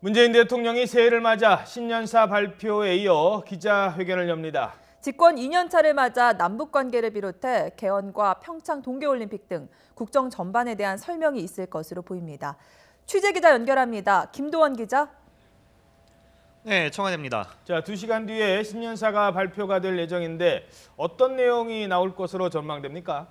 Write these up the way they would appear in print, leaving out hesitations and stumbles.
문재인 대통령이 새해를 맞아 신년사 발표에 이어 기자회견을 엽니다. 집권 2년차를 맞아 남북관계를 비롯해 개헌과 평창 동계올림픽 등 국정 전반에 대한 설명이 있을 것으로 보입니다. 취재기자 연결합니다. 김도원 기자. 네, 청와대입니다. 자, 2시간 뒤에 신년사가 발표가 될 예정인데 어떤 내용이 나올 것으로 전망됩니까?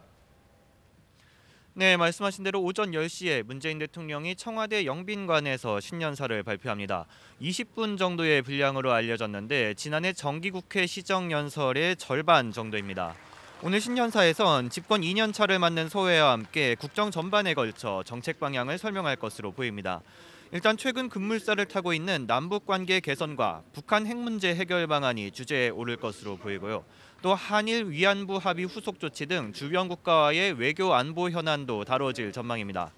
네, 말씀하신 대로 오전 10시에 문재인 대통령이 청와대 영빈관에서 신년사를 발표합니다. 20분 정도의 분량으로 알려졌는데 지난해 정기국회 시정연설의 절반 정도입니다. 오늘 신년사에선 집권 2년 차를 맞는 소회와 함께 국정 전반에 걸쳐 정책 방향을 설명할 것으로 보입니다. 일단 최근 급물살을 타고 있는 남북관계 개선과 북한 핵 문제 해결 방안이 주제에 오를 것으로 보이고요. 또 한일 위안부 합의 후속 조치 등 주변 국가와의 외교 안보 현안도 다뤄질 전망입니다.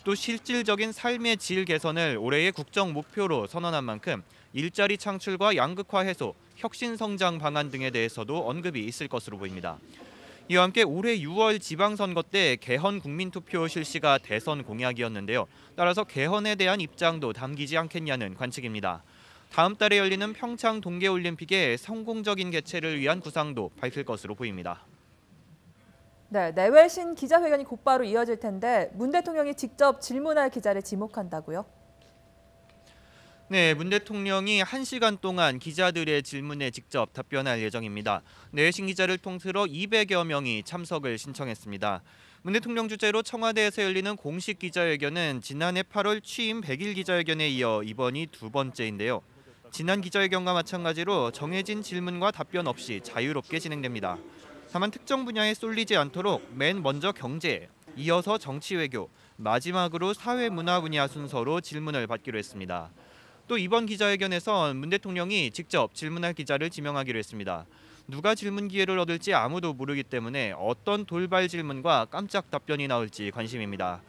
또 실질적인 삶의 질 개선을 올해의 국정 목표로 선언한 만큼 일자리 창출과 양극화 해소, 혁신 성장 방안 등에 대해서도 언급이 있을 것으로 보입니다. 이와 함께 올해 6월 지방선거 때 개헌 국민투표 실시가 대선 공약이었는데요. 따라서 개헌에 대한 입장도 담기지 않겠냐는 관측입니다. 다음 달에 열리는 평창 동계올림픽의 성공적인 개최를 위한 구상도 밝힐 것으로 보입니다. 네, 내외신 기자회견이 곧바로 이어질 텐데 문 대통령이 직접 질문할 기자를 지목한다고요? 네, 문 대통령이 1시간 동안 기자들의 질문에 직접 답변할 예정입니다. 내외신 기자를 통틀어 200여 명이 참석을 신청했습니다. 문 대통령 주재로 청와대에서 열리는 공식 기자회견은 지난해 8월 취임 100일 기자회견에 이어 이번이 두 번째인데요. 지난 기자회견과 마찬가지로 정해진 질문과 답변 없이 자유롭게 진행됩니다. 다만 특정 분야에 쏠리지 않도록 맨 먼저 경제, 이어서 정치 외교, 마지막으로 사회 문화 분야 순서로 질문을 받기로 했습니다. 또 이번 기자회견에선 문 대통령이 직접 질문할 기자를 지명하기로 했습니다. 누가 질문 기회를 얻을지 아무도 모르기 때문에 어떤 돌발 질문과 깜짝 답변이 나올지 관심입니다.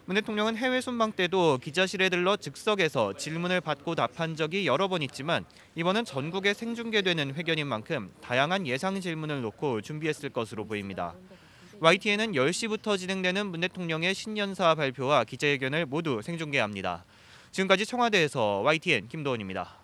문 대통령은 해외 순방 때도 기자실에 들러 즉석에서 질문을 받고 답한 적이 여러 번 있지만 이번은 전국에 생중계되는 회견인 만큼 다양한 예상 질문을 놓고 준비했을 것으로 보입니다. YTN은 10시부터 진행되는 문 대통령의 신년사 발표와 기자회견을 모두 생중계합니다. 지금까지 청와대에서 YTN 김도원입니다.